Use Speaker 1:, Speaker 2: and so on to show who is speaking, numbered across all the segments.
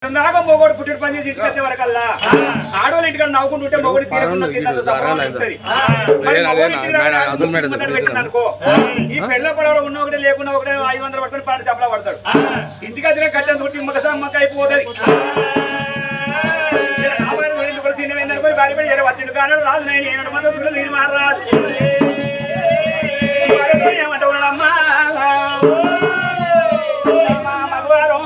Speaker 1: నాగం మొగోడు పుట్టిన పని చేసి ఇంటికి వరకల్లా ఆడవాళ్ళు ఇంటికి నవ్వుకుంటుంటే మొగోడు అనుకో ఈ పెళ్ళ పొడవలో ఉన్న ఒకటే లేకుండా ఒకటే 500 పట్టుకుని పాట చప్పలా పడతాడు. ఇంటికి వచ్చిన కట్టె తుట్టి మక్క అయిపోతుంది. సినిమా భార్య పడి వచ్చిండు కానీ రాదు నేను మంది నేను మారాదు ఏమంటావు అమ్మా మగవారు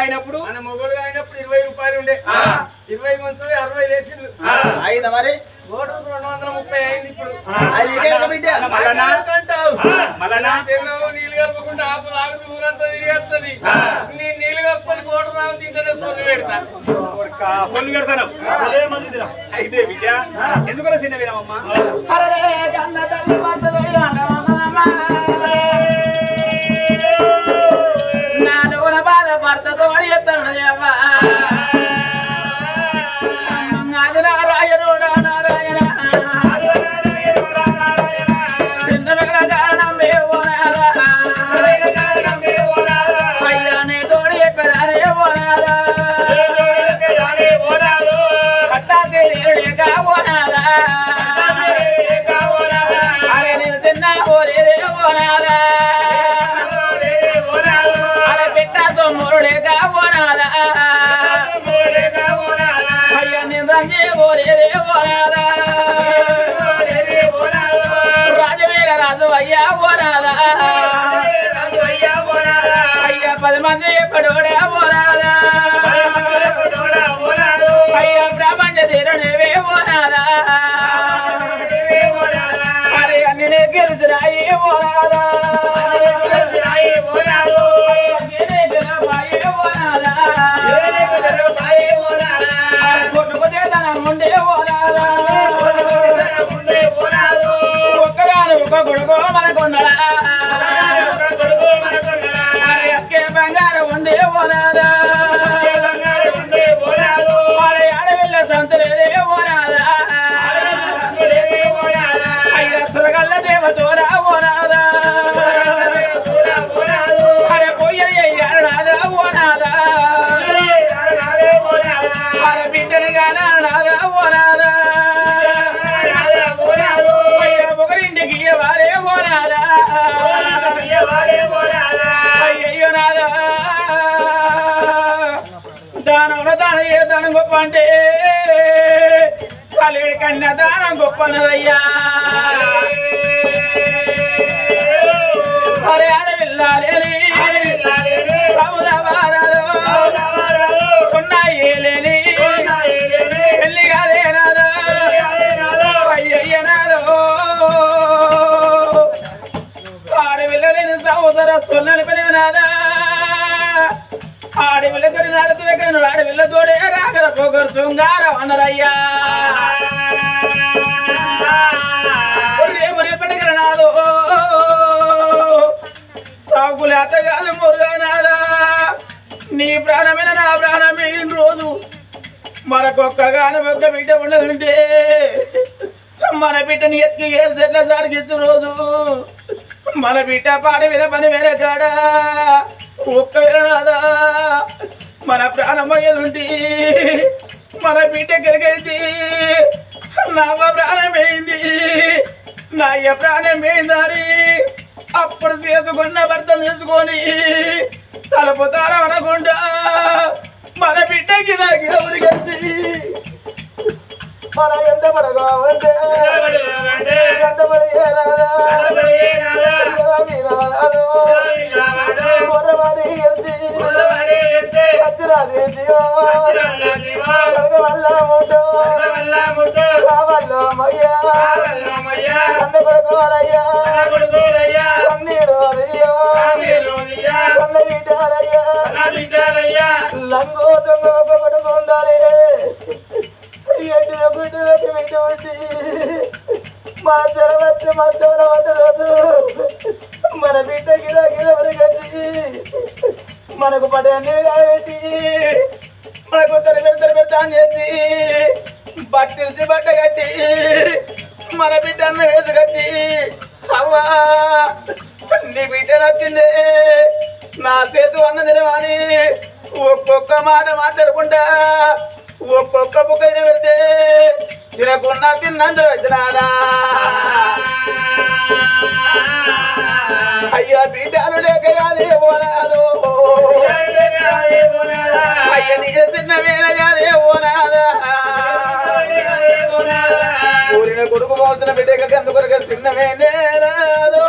Speaker 1: అయినప్పుడు మన మొగోళ్ళు అయినప్పుడు 20 రూపాయలు ఉండే 20 మంత్రులు 60 లేచింది అయిందా మరి 230 అయింది. ఇప్పుడు నీళ్ళు కలుపుకుంటే ఆపు ఆగుతూ ఊరంతా తిరిగేస్తుంది. నేను నీళ్ళు కలుపుకొని కోట రావు తింటే సొల్లు పెడతాను సొల్లు పెడతాను అదే మంది అయితే విద్య ఎందుకు చిన్న వినమ్మా నాలుగున బాధపడతా ఎత్తాను అది నారాయణుడా నారాయణ అయ్యానే తోడి చెప్పేదానే పోనాదా కట్టాకే పోనాదా అరే నేను తిన్నా పోలేదే పోనాదా అరే పెట్టా సొమ్మురుడేగా పోనాదా అయ్యా నేను రంగే పోలేదే పోనాదా రాజవీర రాజు అయ్యా పోనాదా అయ్యా 10 మంది ఎప్పుడోడా పోనాదా అయ్యా ప్రపంచ తీరునేవే పోనాదా అరే అన్ని గెలుచురాయి పోనాదా కొట్టుకుతే తనం ఉండే పోనాదా ఒక్కగాను ఒక కొడుకో మనకున్నడా అరే అక్కే బంగారం ఉండే పోనాదా అరే అడవిల్ల సంతులేదే పోనాదా అయ్యా సురగల్ల దేవతోరా పోనాదా అరే పొయ్యయ్యాడా పోనాదా అరే బిడ్డని గానాడా పోనాదా అయ్యా ఒకరింటికి వారే పోనాదా అయ్యయ్యో నాదా దానం దానం ఏ దానం గొప్ప అంటే కలిడి కన్నా దానం గొప్పనదయ్యా అరే అడవిల్లాలేని కొన్నాయేలేని పెళ్లి కాదేనాదా అయ్యయ్యనాదో ఆడవిల్లలేని సహోదర సొన్ననిపనేనాదా ఆడవిల్లతోడి నడుతున్న ఆడవిల్లతోడే రాగర పొగరు శృంగారం అన్నరయ్యా పెట్టగలనాదో సాగులేత కాదు మురుగనాదా నీ ప్రాణమైన నా ప్రాణమైన రోజు మరొక్కగానే ఒక్క బిడ్డ ఉండదంటే
Speaker 2: మన బిడ్డని ఎత్తి ఏడ్చెట్ల సాడికిచ్చు రోజు మన బిడ్డ పాడ మీద పని వేరే కాడా ఒక్క వేళనాదా మన ప్రాణం అయ్యేది మన బిడ్డ కలిగైంది నా ప్రాణం వేయింది నా అయ్య ప్రాణం వేయిందని అప్పుడు చేసుకున్న భర్త తీసుకొని తలుపుతారం అనకుండా మన బిడ్డకి నాకు ఎవరు కలిసి మన ఎంత పడగావంటే ఎంత లంగో దొంగ ఒక పడుకు ఉండాలి మా జరవచ్చు మా రోజు మన బిడ్డ గిద గిదవరి కట్టి మనకు పడే అన్ని పెట్టి మనకు తరబెడతా అని చేసి బట్టిల్చి బట్ట కట్టి మన బిడ్డ అన్న వేసి కట్టి అవ్వా నీ బిడ్డ నచ్చిందే నా చేతు అన్న తినమని ఒక్కొక్క మాట మాట్లాడకుండా ఒక్కొక్క బుక్క తినబెడితే తినకుండా తిన్నందరూ వచ్చినారా అయ్యా బిడ్డలు లేక కాదే పోనాదు అయ్య నీకు చిన్న వేల కాదే పోనాదా ఊరిన కొడుకు పోతున్న బిడ్డక కందుకొరక చిన్నమే నేరాదు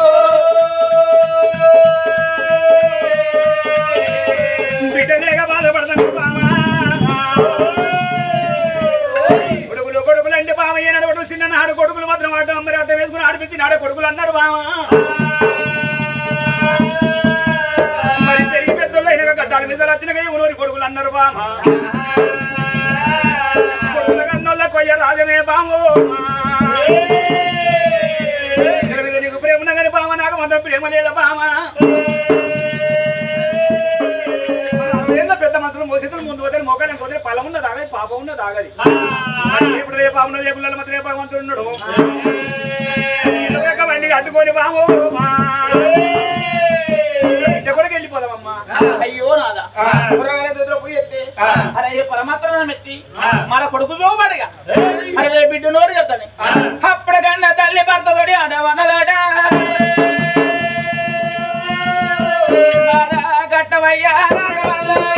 Speaker 1: బిడ్డ లేక బాధపడతాను కొడుకులు అంటే బామ ఏనాడు చిన్న నాడు కొడుకులు మాత్రం ఆట మరి అట్ట వేసుకుని ఆడిపించి నాడే కొడుకులు అన్నారు బామ మరి పెరిగి పెద్దోళ్ళు అయినా గడ్డాల మీద వచ్చినగా ఊరి కొడుకులు అన్నారు బామ కొడుకుల కన్నోళ్ళ కొయ్య రాజమే బామో నీకు ప్రేమ ఉన్నగాని బామ నాకు మాత్రం ప్రేమ లేదా బామ పెద్ద మనుషులు మోసేతులు ముందు పోతే మోకాలం పోతే పొలం ఉన్న తాగది పాపం ఉన్న తాగది ఇప్పుడు రేపు ఉన్నది ఏ పిల్లల మాత్రం భగవంతుడు ఉన్నాడు బండి కట్టుకొని బాబు కూడా వెళ్ళిపోదామమ్మా
Speaker 2: అయ్యో నాదా పోయి ఎత్తి అరే పరమాత్మ మెచ్చి మన కొడుకు చూపడిగా అరే బిడ్డ నోరు చెప్తాను అప్పుడు కన్నా తల్లి భర్త తోడి అడవనదాట గట్టవయ్యా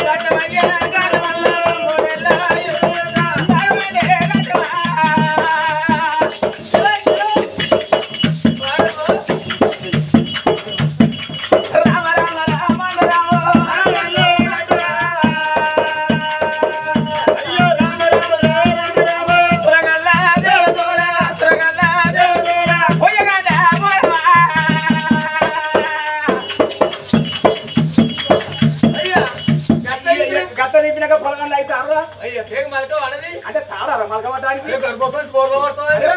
Speaker 2: గట్టవయ్యా
Speaker 1: అంటే తాడారా మలకడానికి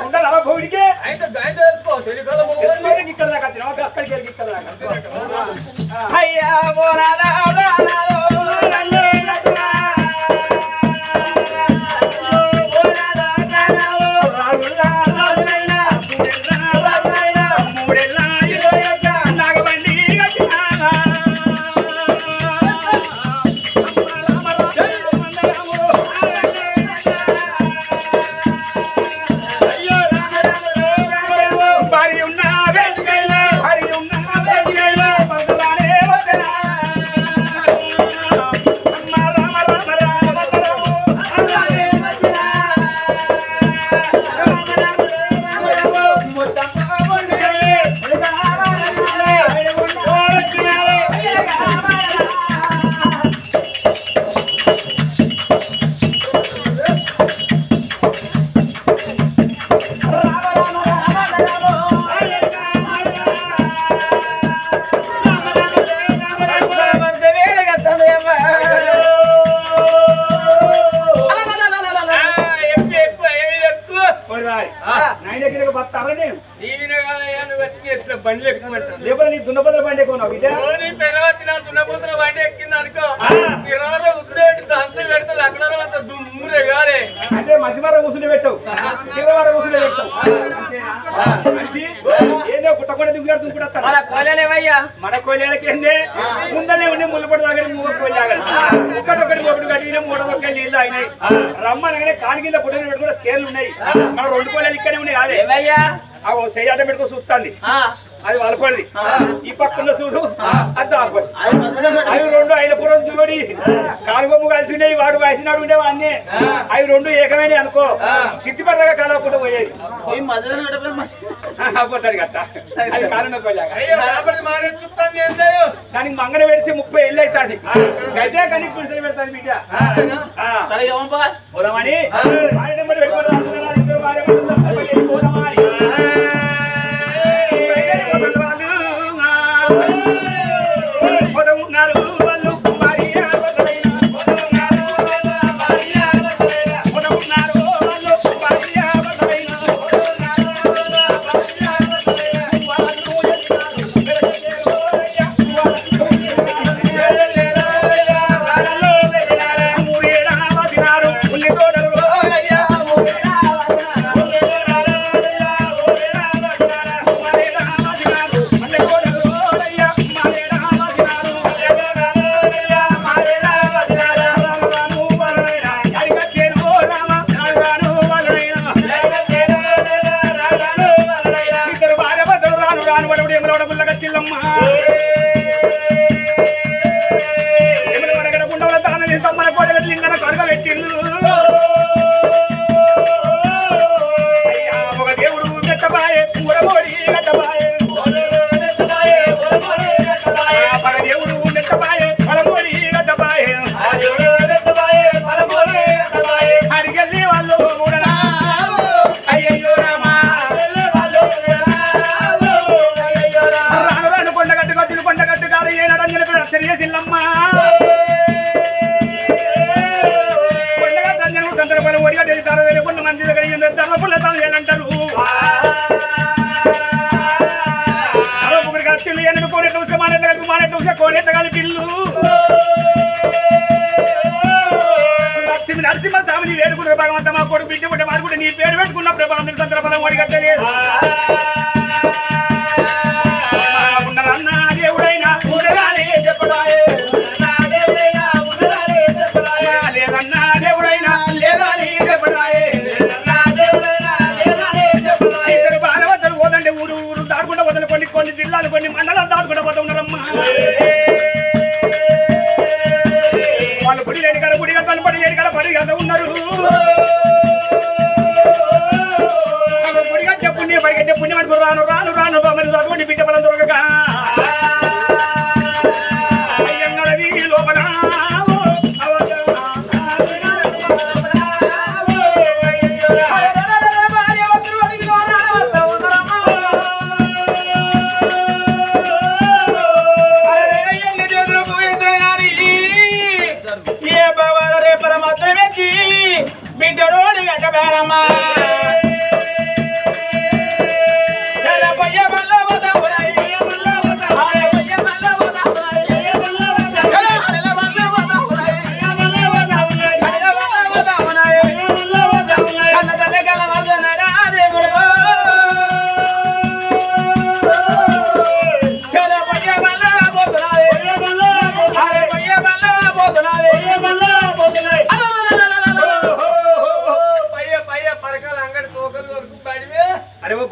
Speaker 1: ఉండాలి అలా భూమికే ఇక్కడ దాకా వచ్చిన అక్కడికి ఇక్కడ దాకా
Speaker 2: అయ్యా
Speaker 1: బండి ఎక్కుమంటాను.
Speaker 2: లేకపోతే నీ దున్నపోతుల బండి ఎక్కువ బిడ్డ.
Speaker 1: నీ పెరవచ్చిన దున్నపోతుల బండి ఎక్కింది అనుకో, ఇరవై ఉసిరేటి దంతం పెడతాడు అక్కడ అంత దుమ్మురే గారే.
Speaker 2: అంటే మధ్య వారం కూర్చుని పెట్టావు, ఇరవై వారం కూర్చుని పెట్టావు. ఏదో కుట్టకుండా దిగుతాడు దుంకుతా.
Speaker 3: మన కోలేవయ్యా,
Speaker 2: మన కోళ్ళకి ఏందే ముందనే ఉండి ముళ్ళపడి దగ్గర మూగ కోళ్ళాగలి ఒకటొకటి ఒకటి కట్టిన మూడొక్క నీళ్ళు అయినాయి. రమ్మనగానే కాని కింద పుట్టిన పెట్టుకున్న స్కేర్లు ఉన్నాయి. మన 2 కోళ్ళలు ఇక్కడే ఉన్నాయి. అదే
Speaker 3: ఏవయ్యా
Speaker 2: అవి చెయ్యాట పెట్టుకో చూస్తాంది, అది వాళ్ళపడిది. ఈ పక్కన చూడు అది ఆపడి. అవి 2 ఐలపురం చూడి కాలుగొమ్ము కలిసి ఉండేవి. వాడు వయసునాడు ఉండేవా అన్నీ. అవి 2 ఏకమైన అనుకో సిద్ధిపడగా కలవకుండా పోయేది. పోతాడు గట్ట అది కారణం కోళ్ళగా. దానికి మంగళ పెడిచి 30 ఏళ్ళు అవుతుంది. గడ్డ కానీ పురుషులు పెడతాను బిడ్డ. పోదామని నరసింహ స్వామిని వేడుకున్న భగవంత మా కొడుకు బిడ్డ పుట్టే వాడు కూడా నీ పేరు పెట్టుకున్న ప్రభావం సందర్భం ఓడిగట్టలేదు. ఉండరన్న దేవుడైనా ఉండరాలే చెప్పడాయే, లేదన్నా దేవుడైనా లేదాని చెప్పడాయే. ఇద్దరు భారవతలు పోదండి ఊరు ఊరు దాటుకుంటూ వదలు కొన్ని జిల్లాలు కొన్ని మండలాలు దాటుకుంటూ పోతూ ఉన్నారమ్మా. వాళ్ళు గుడి లేని కాడ గుడి కట్టాలి, పడి లేని కాడ పడి కదా ఉన్నారు. గుడి కట్టే పుణ్యం పడి కట్టే పుణ్యం అనుకో రాను రాను రాను మరి అటువంటి బిడ్డ బలం దొరకగా అయ్యంగడవి లోపల బిడ్డరోడి గట్టబేరమ్మా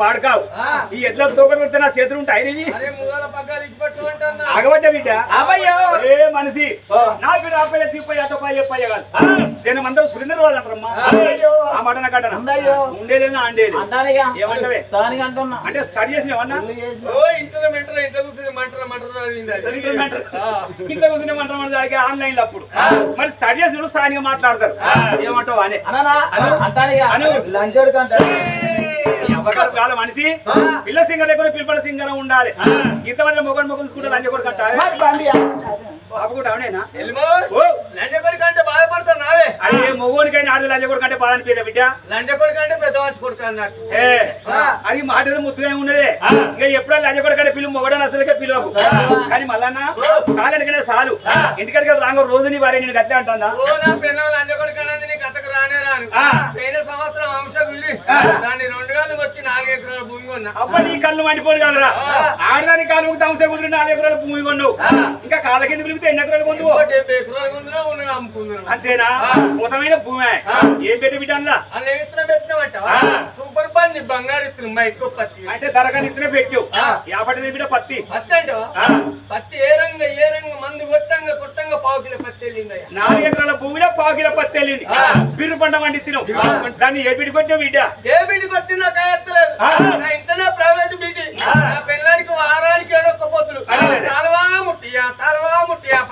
Speaker 2: పాడుకావు ఈ ఎట్లా తోకలు పెడితే నా చేతులు ఉంటాయి. ఆగబడ్డ బిడ్డ ఏ మనిషి నా బిడ్డ అప్పయ్య తీపయ్య అతపయ్య పయ్య కాదు. నేను అందరూ సురేంద్ర వాళ్ళు అంటారమ్మా. ఆ మాట నాకు అంటాను ఉండేదేనా అండేది ఏమంటవే అంటే స్టడీ చేసిన ఏమన్నా ఇంట్లో కూర్చుని మంటారు ఆన్లైన్ లో అప్పుడు మరి స్టడీ చేసిన స్థానిగా మాట్లాడతారు. ఏమంటావు అని కాదు మనిషి పిల్ల సింగర్ లేకుండా పిల్లపడ సింగర్ ఉండాలి. ఇంతమంది మొగడు మొగలు చూసుకుంటే లంచ కూడా కట్టాలి. బాబు కూడా అవునేనా
Speaker 1: అంటే బాధపడతానా
Speaker 2: అరే మొగోనికైనా ఆడది లంజ కొడుకు అంటే బాధ అనిపించే బిడ్డ
Speaker 1: లంజ కొడుకు అంటే పెద్ద మంచి కొడుకు అన్నట్టు
Speaker 2: అది మాట ముద్దుగా ఉన్నదే ఇక ఎప్పుడైనా లంజ కొడుకు అంటే పిలువు మొగడని అసలుకే పిలువకు కానీ మళ్ళా సాలనికనే సాలు ఇంటికడికి రాంగో రోజు నీ భార్య నేను గట్లే అంటున్నా
Speaker 1: లంజ కొడుకు అన్నది నీ కథకు రానే రాను పోయిన సంవత్సరం అంశ గుళ్ళి దాన్ని 2 గాలు వచ్చి 4 ఎకరాల భూమి కొన్నా
Speaker 2: అబ్బా నీ కళ్ళు మండిపోడు కదరా ఆడదాని కాలు అంశ కుదిరి 4 ఎకరాల భూమి కొన్నావు ఇంకా కాళ్ళ కింద పిలిపితే ఎన్ని ఎకరాలు కొందువు
Speaker 1: 70 ఎకరాల ముందులో ఉన్న అమ్ముకున్నాను
Speaker 2: అంతేనా మొత్తమైన భూమి ఏం పెట్టి బిడ్డ అందులో
Speaker 1: అలా ఇత్తనం పెట్టినట్ట సూపర్ బండి బంగారు ఇత్తనం మా ఎక్కువ పత్తి
Speaker 2: అంటే ధరగా ఇత్తనే పెట్టావు 50 బిడ్డ పత్తి
Speaker 1: పత్తి అంటే పత్తి ఏ రంగు మందు కొట్టంగా పావు కిలో పత్తి వెళ్ళిందయ్యా
Speaker 2: 4 ఎకరాల భూమిలో పావు కిలో పత్తి వెళ్ళింది బిర్రు పంట పండించినావు దాన్ని ఏ బిడ్డ కొట్టావు బిడ్డ
Speaker 1: ఏ బిడ్డ కొట్టినా కాయత్తలేదు నా ఇంటనే ప్రైవేట్ బిడ్డ నా పిల్లలకి వారానికి 7 పొద్దులు తలవా ముట్టియా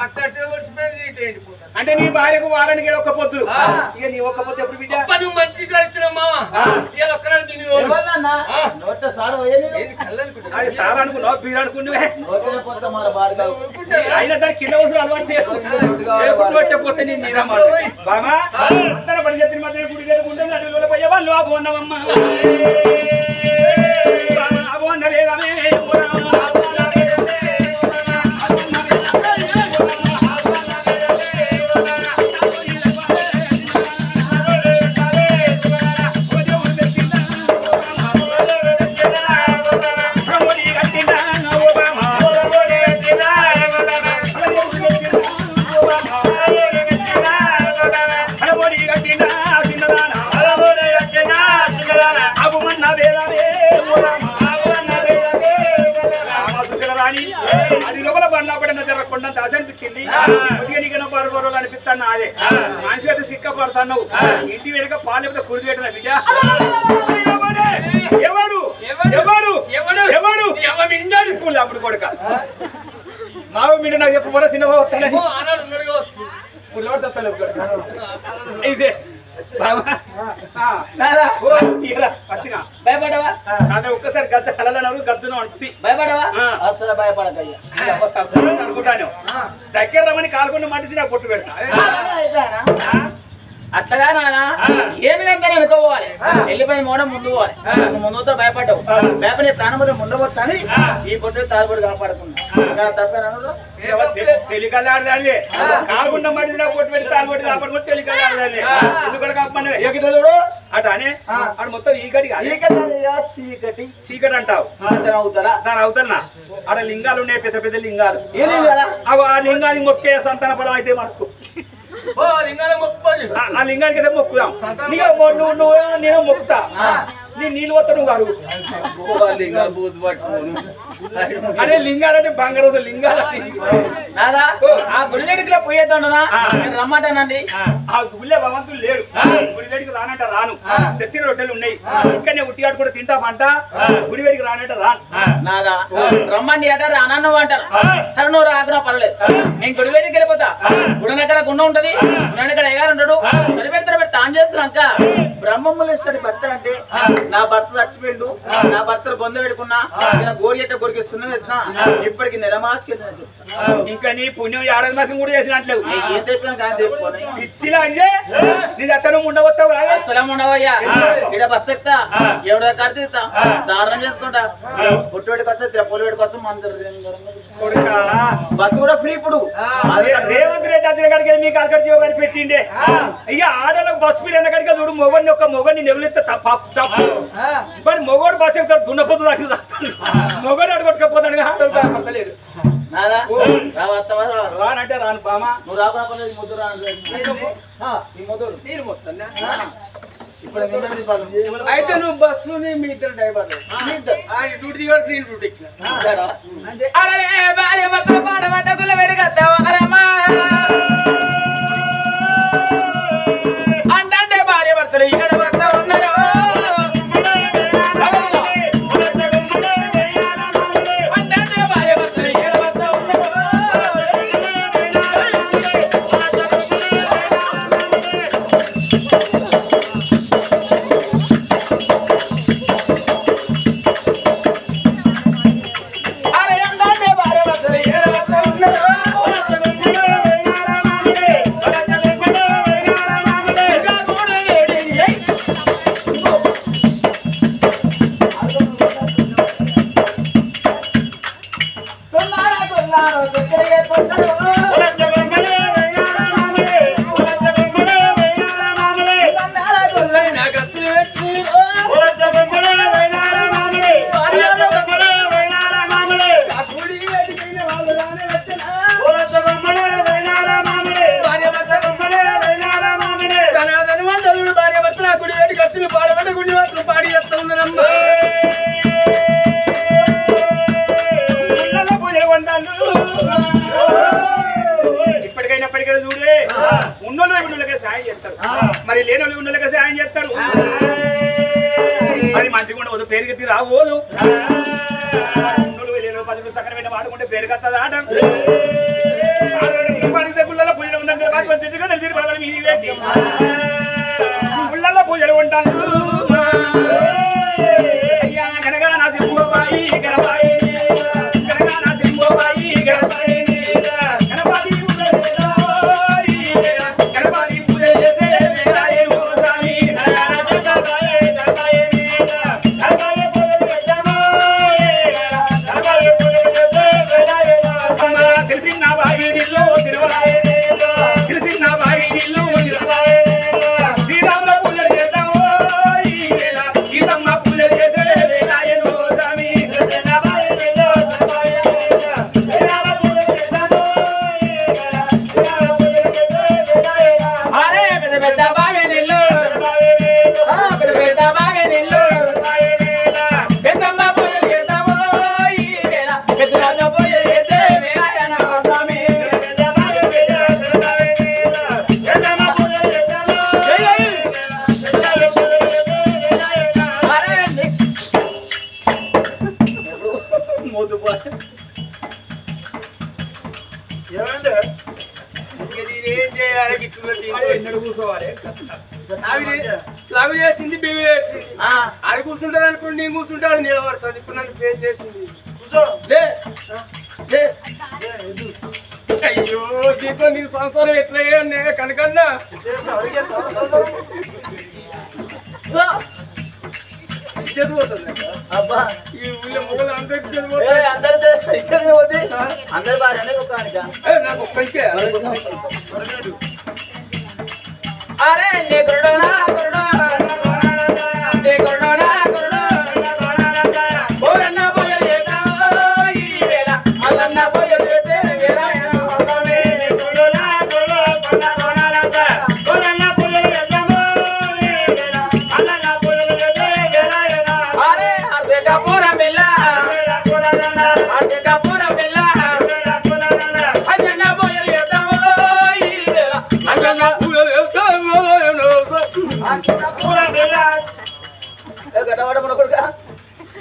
Speaker 1: పట్టట్టు వచ్చిపోయింది
Speaker 2: అంటే నీ భార్యకు వారానికి 1 పొద్దులు ఇక నీ 1 పొద్దు ఎప్పుడు బిడ్డ
Speaker 1: నువ్వు మంచిగా ఇచ్చిన మావా ఇవాళ ఒక్కనాడు తిని
Speaker 2: అది సార్ అనుకున్నావు బీరు అనుకున్నావే అయినా దాని కింద వస్తువు అలవాటు పోతే నేను మీరా బామా అందరూ పని చెప్పిన మధ్య గుడి గుండె నడువులో పోయే వాళ్ళు బాగున్నావమ్మా బాగున్నలేదమే అది లోపల బండ్లా పడిన జరగకుండా దాసి అనిపించింది నీకు బరుబరులు అనిపిస్తాను అదే మనిషి అయితే సిక్కపడతాను ఇంటి వెనుక పాలు కుడి పెట్టిన బిడ్డ ఎవడు ఎవడు ఎవడు ఎవడు స్కూల్ అప్పుడు కొడుక మావ మీద నాకు చెప్పబోరా చిన్న వస్తాను ఇదే భయపడవా అదే ఒక్కసారి గద్ద కలలను గద్దును అంటుంది భయపడవా అసలు అనుకుంటాను దగ్గర రమ్మని కాలుకుండా మనిషి నాకు పొట్టు పెడతా
Speaker 3: అట్టగా నానా ఏమి కంటే అనుకోవాలి వెళ్ళిపోయిన మోడం ముందు పోవాలి ముందుతో భయపడ్డావు భయపడి ప్రాణం ముందబోతాని ఈ పొట్టు తాగుబడి కాపాడుకున్నా తప్పేనా
Speaker 2: తెలియకలాడదాన్ని కాకుండా మనిషి నాకు పొట్టు పెట్టి తాగుబడి కాపాడుకుంటే తెలియకలాడదాన్ని ఎందుకంటే కాపమని
Speaker 3: ఎగితలుడు
Speaker 2: అటు అనే అటు మొత్తం ఈకటి చీకటి అంటావు దాని అవుతున్నా ఆడ లింగాలు ఉన్నాయి పెద్ద పెద్ద లింగాలు ఆ లింగానికి మొక్కే సంతాన ఫలం అయితే మనకు ఆ లింగానికి అయితే మొక్కుదాం నువ్వు నేను మొక్కుతా నీ నీళ్ళు వస్తా నువ్వు అడుగు అదే లింగాలంటే బంగారు లింగాలు
Speaker 3: ఆ గుడిగడికిలో పోయేద్దా రమ్మంటానండి
Speaker 2: ఆ గుళ్ళే భగవంతుడు లేడు గుడిగడికి రానంట రాను తెచ్చిన రొట్టెలు ఉన్నాయి ఇక్కడనే ఉట్టిగాడు కూడా తింటామంట గుడిగడికి రానంట రాను
Speaker 3: నాదా రమ్మండి అంటారు రానన్ను అంటారు సరే నువ్వు రాకున్నా పర్లేదు నేను గుడిగడికి వెళ్ళిపోతా గుడనక్కడ గుండ ఉంటది గుడనక్కడ ఎగారు ఉంటాడు పెడతాడు తాను చేస్తున్నాక బ్రహ్మములు ఇస్తాడు భర్త అంటే నా భర్త చచ్చిపోయిండు నా భర్తను బొంద పెట్టుకున్నా గోరి ఎట్ట కొరికిస్తున్నా ఇప్పటికి నెలమాసుకి
Speaker 2: ఇంకా నీ పుణ్యం 7 మాసం కూడా చేసినట్లేవు
Speaker 3: ఏం చెప్పినా కానీ చెప్పుకోని
Speaker 2: ఇచ్చిలా అంటే నీ అతను ఉండవస్తావు
Speaker 3: అసలు ఉండవయ్యా ఇక్కడ బస్సు ఎక్కుతా ఎవడో కడితే దారుణం చేసుకుంటా పుట్టుబడికి వస్తే తిరుపతి వేడికి వస్తే మంది బస్సు కూడా ఫ్రీ ఇప్పుడు
Speaker 2: రేవంత్ రెడ్డి అతని కాడికి మీకు అక్కడ జీవగాడి పెట్టిండే ఇక ఆడలకు బస్సు మీద ఎన్నకాడికి చూడు మొగడిని ఒక మొగడిని నెవలిస్తే తప్పు మరి మొగోడు బస్సు ఎక్కుతాడు దున్నపోతు మొగడు అడుగొట్టుకపోతాడు ఆడలేదు రానంటే రాను బామా
Speaker 3: నువ్వు రాకుండా ముద్దు
Speaker 2: అయితే నువ్వు బస్సు మీ ఇద్దరు డ్రైవర్ డ్యూటీ డ్యూటీ
Speaker 3: అంటే భార్య భర్తలు ఇక్కడ భర్త ఉన్నారు
Speaker 2: ఇప్పటికైనా చూడే ఉన్నోళ్ళు ఉన్నోళ్ళకే సాయం చేస్తారు, మరి లేని ఉన్నోళ్ళకే సాయం చేస్తారు. అది మంచిగా ఉండవద్దు, పేరు కత్తి రావోదు. లేని పలుకు సకరమైన వాడుకుంటే పేరు కత్తదా ఆట గుళ్ళల్లో పూజలు ఉంటాను, గుళ్ళల్లో పూజలు ఉంటాను. అయ్యా కనగా నా సింహబాయి గణబాయి కనగా నా సింహబాయి గణబాయి
Speaker 1: లాగు చేసింది బేబీ చేసింది అది కూర్చుంటది అనుకోండి, నేను కూర్చుంటాను నిలబడుతుంది. ఇప్పుడు నన్ను ఫేస్ చేసింది. అయ్యో జీతం నీ సంసారం ఎట్లా కనకన్నా చదిపోతుంది.
Speaker 3: అబ్బా
Speaker 1: ఈ ఊళ్ళో మొగలు అందరికి
Speaker 3: అందరి బాగా
Speaker 1: నాకు ఒక్కరికే
Speaker 3: అరే నే గురుడోనా గురుడో నే గురుడోనా గురుడో ఓరన్న పోయేదావో ఈ వేళ అల్లన్న పోయేదే వేళ హోమే నే గురుడోనా గురుడో కొనగోనాలంట ఓరన్న పోయేదావో ఈ వేళ అల్లన్న పోయేదే వేళ అరే అదే కపూర మిల్ల అదే కపూర మిల్ల అజన్న పోయేదావో ఈ వేళ అల్లన్న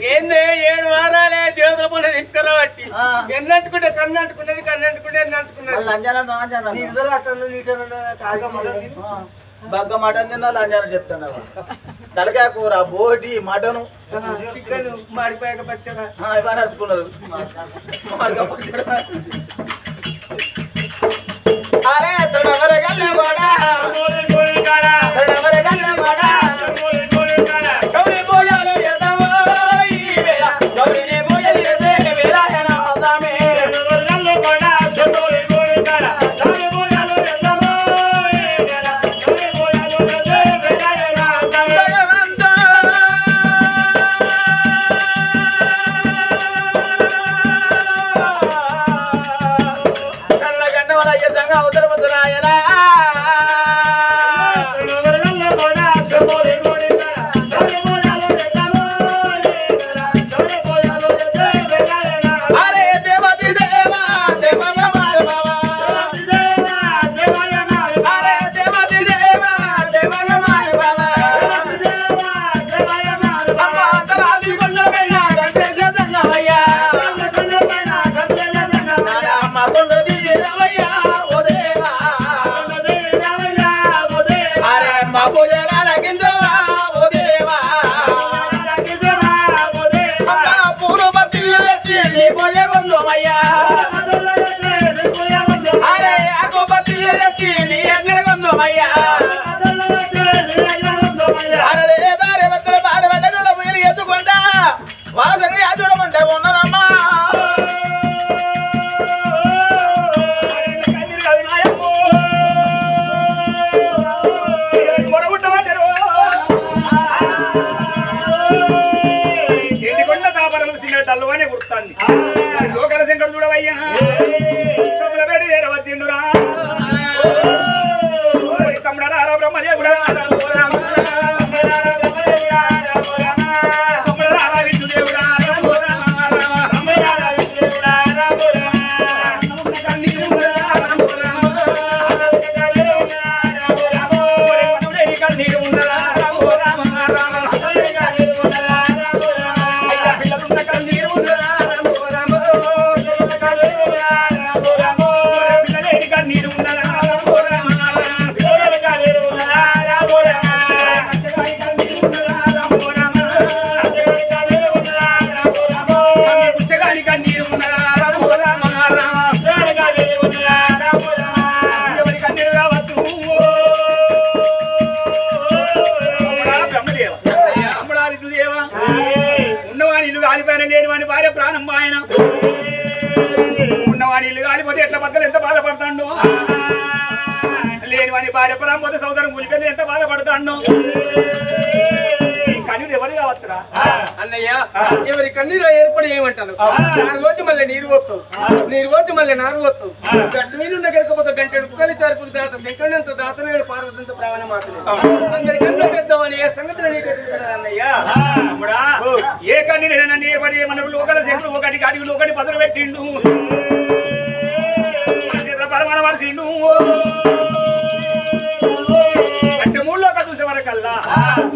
Speaker 1: ఏంది 7 వారాలే దేవతల పండుగ తిప్పుకరా బట్టి ఎన్నంటుకుంటే కన్నంటుకునేది కన్నంటుకుంటే ఎన్నంటుకునేది
Speaker 3: బగ్గ మటన్ తిన్నా లంజాన చెప్తాను. తలకాయ కూర బోటి మటను
Speaker 1: చికెన్ మాడిపోయాక పచ్చగా
Speaker 3: ఇవన్నీ నడుచుకున్నారు. అరే తొడవరే గల్లె గోడా తొడవరే గల్లె గోడా గౌరీ పోయాలు ఎదవో ఈ వేళ గౌరీనే పోయాలు ఎదే వేళ నా హోదామే గల్లె గోడా గౌరీ పోయాలు గౌరీ పోయాలు ఎదవో ఈ వేళ గౌరీ పోయాలు ఎదే వేళ నా భగవంత కళ్ళగన్నవల యజంగా ఉదరముదరాయనా చూడమంటే ఉన్నదమ్మా
Speaker 2: ఉన్నాడు చూడవయ్యా తమ్ముల వేడి ఏరవచ్చిండురా తమ్ముడా బ్రహ్మదేవుడా ఉన్నవాని ఇల్లు కాలిపోయిన లేని వాని భార్య ప్రాణం ఆయన ఉన్నవాని ఇల్లు కాలిపోతే ఎట్లా బద్దలు ఎంత బాధపడతాడు లేని వాని భార్య ప్రాణం పోతే సోదరం కూలిపోతే ఎంత బాధపడతాడు కన్నీరు ఎవరు కావచ్చురా
Speaker 1: అన్నయ్య ఎవరి కన్నీరు ఏర్పడి ఏమంటాను నారు వచ్చి మళ్ళీ నీరు పోతావు నీరు వచ్చి మళ్ళీ నారు పోతావు గట్టు మీద ఉన్న గెలకపోతే గంటెడు కుక్కలి చారుకు దాత శంకరుడంత దాతనేడు పార్వతంతో ప్రాణ మాత్రమే అందరి కన్ను పెద్దవని ఏ సంగతిని నీకు అన్నయ్య
Speaker 2: తమ్ముడా ఏ కన్నీరు నన్ను ఏర్పడి మన లోకల శంకరు ఒకటి కాడికి ఒకటి పదలు పెట్టిండు పరమాణ మనిషిండు అంటే మూడు లోకాలు చూసే వరకల్లా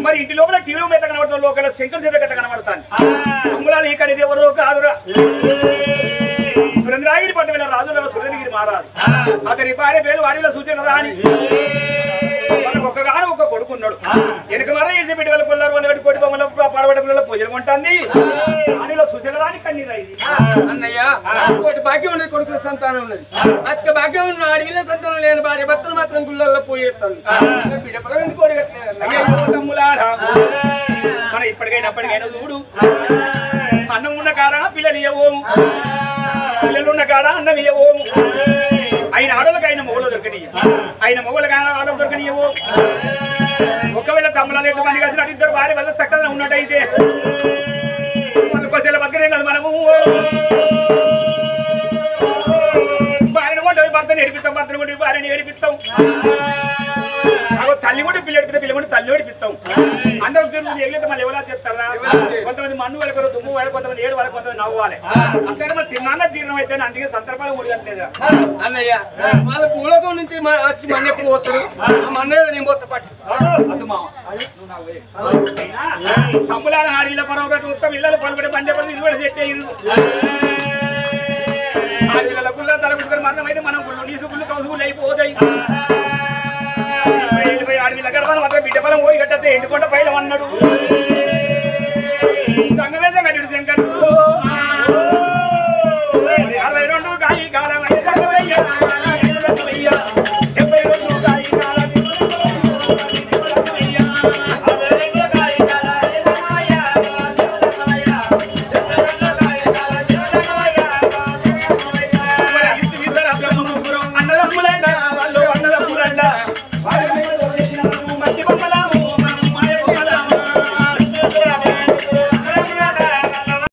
Speaker 2: మరి ఇంటి లోపల టీవీ మీద కనబడుతున్న లోకల శంకర్ చేత గట్ట కనబడతాను అమ్ములాలు ఇక్కడ ఇది ఎవరు కాదురా సురేంద్రగిరి పట్టు వెళ్ళ రాజుల సురేంద్రగిరి మహారాజు అతని భార్య పేరు వాడిలో సూచన రాని మనకు ఒక్కగాను ఒక కొడుకున్నాడు వెనుక మర ఇంటి పెట్టి వెళ్ళి కొల్లారు అని కొట్టి బొమ్మల పడబడి పిల్లల పూజలు ఉంటుంది వాడిలో సూచన రాని కన్నీరు అయింది
Speaker 1: అన్నయ్య ఒకటి భాగ్యం ఉన్నది కొడుకుల సంతానం ఉన్నది అక్క భాగ్యం ఉన్న అడవిలో సంతానం లేని భార్య భర్తలు మాత్రం గుళ్ళల్లో పోయేస్తాను బిడ్డ కోడిగట్లేదు
Speaker 2: తమ్ములారా మన ఇప్పటికైనా చూడు అన్నం ఉన్న కాడ పిల్లలు ఇవ్వము పిల్లలున్న కాడ అన్నం ఇవ్వము ఆయన ఆడలకు ఆయన మొగలు దొరకని ఆయన మొగలకు ఆడలు దొరకనివ్వు ఒకవేళ తమ్ముల ఎట్టు పని కలిసినట్టు ఇద్దరు భార్య వల్ల చక్కగా ఉన్నట్టయితే మన కొద్దిగా బతికే కదా మనము భార్యను కొంటే భర్తను ఏడిపిస్తాం భర్తను కొంటే భార్యని ఏడిపిస్తాం తల్లి కూడా పిల్ల ఏడిపిస్తే పిల్ల కూడా తల్లి ఏడిపిస్తాం అందరూ ఎగిలితే మళ్ళీ ఎవరా చెప్తారా కొంతమంది మన్ను వెళ్ళకరు దుమ్ము వెళ్ళ కొంతమంది ఏడు వాళ్ళకి కొంతమంది నవ్వాలి అంతేనా మరి తిన్నాన్న జీర్ణం అయితే అందుకే సందర్భాలు ముడిగట్లేదా
Speaker 1: అన్నయ్య వాళ్ళ భూలోకం నుంచి వచ్చి మన ఎప్పుడు పోతారు మన నేను పోతా పట్టు
Speaker 2: తమ్ములాల ఆడిల పరవ చూస్తాం ఇళ్ళలు పలుపడి పండే పడి ఇది కూడా సెట్ అయ్యింది ఆడిల గుళ్ళ తలపెట్టుకొని మరణం అయితే మనం గుళ్ళు నీసు గుళ్ళు కౌసుగుళ్ళు అయిపోతాయి ఆడిల గర్భాలు మాత్రం బిడ్డ బలం పోయి కట్టతే ఎండుకొండ పైలం అన్నాడు